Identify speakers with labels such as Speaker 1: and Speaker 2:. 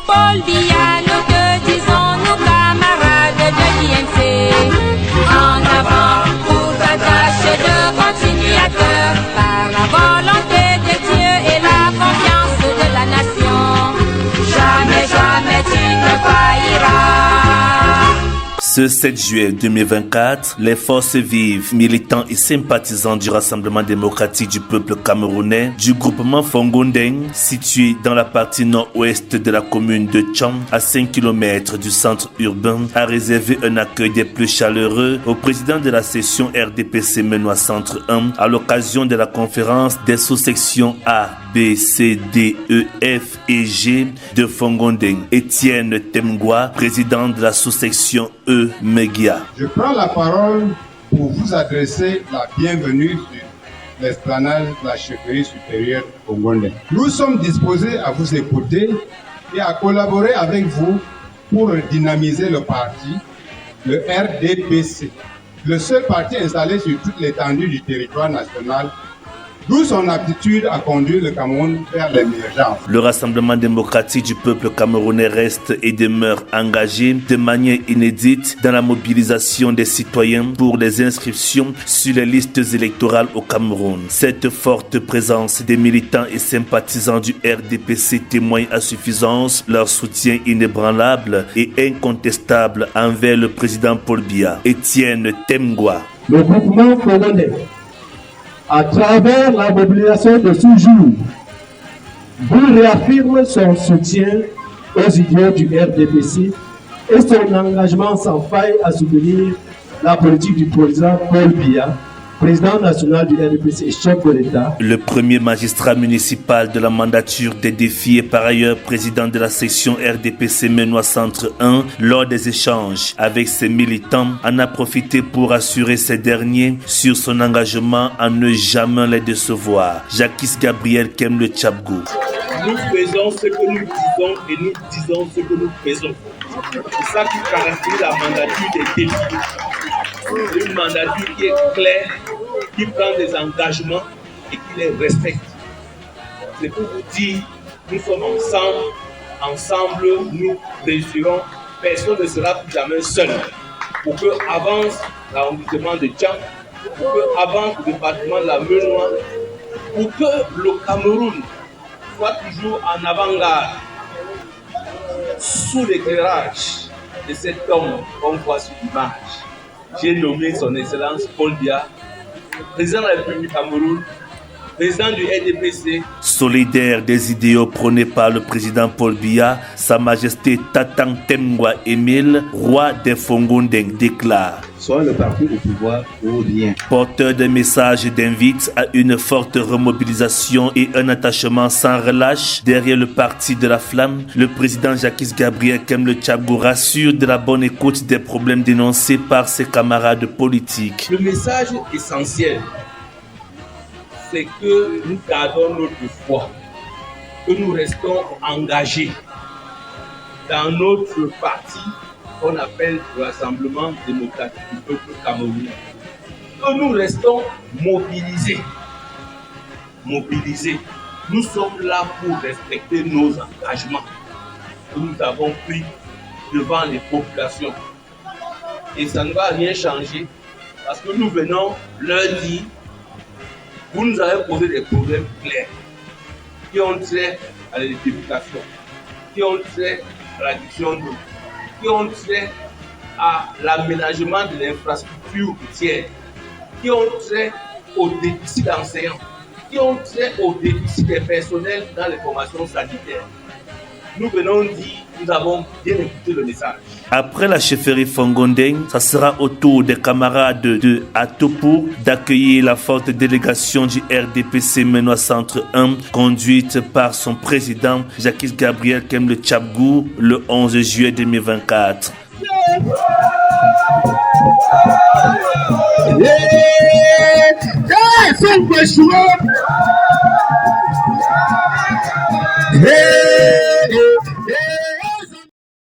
Speaker 1: Paul Biya, nous te disons, nous camarades de l'INC. En avant pour ta tâche de continuateur, par la volonté de Dieu et la confiance de la nation. Jamais, jamais tu ne failliras.
Speaker 2: Ce 7 juillet 2024, les forces vives, militants et sympathisants du Rassemblement démocratique du peuple camerounais, du groupement Fongondeng, situé dans la partie nord-ouest de la commune de Tcham, à 5 km du centre urbain, a réservé un accueil des plus chaleureux au président de la session RDPC Menois Centre 1 à l'occasion de la conférence des sous-sections A, B, C, D, E, F et G de Fongondeng. Étienne Temgwa, président de la sous-section E, Megia.
Speaker 3: Je prends la parole pour vous adresser la bienvenue sur l'esplanade de la chefferie supérieure Fongondeng. Nous sommes disposés à vous écouter et à collaborer avec vous pour dynamiser le parti, le RDPC, le seul parti installé sur toute l'étendue du territoire national, d'où son aptitude à conduire le Cameroun vers l'émergence.
Speaker 2: Le Rassemblement démocratique du peuple camerounais reste et demeure engagé de manière inédite dans la mobilisation des citoyens pour les inscriptions sur les listes électorales au Cameroun. Cette forte présence des militants et sympathisants du RDPC témoigne à suffisance leur soutien inébranlable et incontestable envers le président Paul Biya. Étienne Temgwa.
Speaker 4: Le groupement Fongondeng, à travers la mobilisation de ce jour, vous réaffirme son soutien aux idéaux du RDPC et son engagement sans faille à soutenir la politique du président Paul Biya, président national du RDPC et chef de l'État.
Speaker 2: Le premier magistrat municipal de la mandature des défis et par ailleurs président de la section RDPC Menois Centre 1, lors des échanges avec ses militants, en a profité pour assurer ces derniers sur son engagement à ne jamais les décevoir. Jacques Gabriel Kemle Tchabgou.
Speaker 5: Nous faisons ce que nous disons et nous disons ce que nous faisons. C'est ça qui caractérise la mandature des défis. Une mandature qui est claire, qui prend des engagements et qui les respecte. C'est pour vous dire, nous sommes ensemble nous réussirons. Personne ne sera plus jamais seul. Pour que avance l'arrondissement de Tcham, pour que avance le département de la Menois, pour que le Cameroun soit toujours en avant-garde, sous l'éclairage de cet homme qu'on voit sur l'image. J'ai nommé son Excellence Paul Biya, président de la République du Cameroun, président du RDPC.
Speaker 2: Solidaire des idéaux prônés par le président Paul Biya, Sa Majesté Tatang Temgwa Émile, roi des Fongondeng, déclare:
Speaker 6: soit le parti au pouvoir ou rien.
Speaker 2: Porteur de messages d'invite à une forte remobilisation et un attachement sans relâche derrière le parti de la flamme, le président Jacques Gabriel Kemle Tchabgou rassure de la bonne écoute des problèmes dénoncés par ses camarades politiques.
Speaker 5: Le message essentiel, c'est que nous gardons notre foi, que nous restons engagés dans notre parti qu'on appelle le Rassemblement démocratique du peuple camerounais. Que nous restons mobilisés. Nous sommes là pour respecter nos engagements que nous avons pris devant les populations. Et ça ne va rien changer parce que nous venons leur dire: vous nous avez posé des problèmes clairs qui ont trait à l'électrification, qui ont trait à la diffusion d'eau, qui ont trait à l'aménagement de l'infrastructure routière, qui ont trait au déficit d'enseignants, qui ont trait au déficit des personnels dans les formations sanitaires. Nous venons dire, nous avons bien écouté le message.
Speaker 2: Après la chefferie Fongondeng, ça sera au tour des camarades de Atopo d'accueillir la forte délégation du RDPC Menois Centre 1, conduite par son président Jacques Gabriel Kemle Tchabgou le 11 juillet 2024.
Speaker 4: Son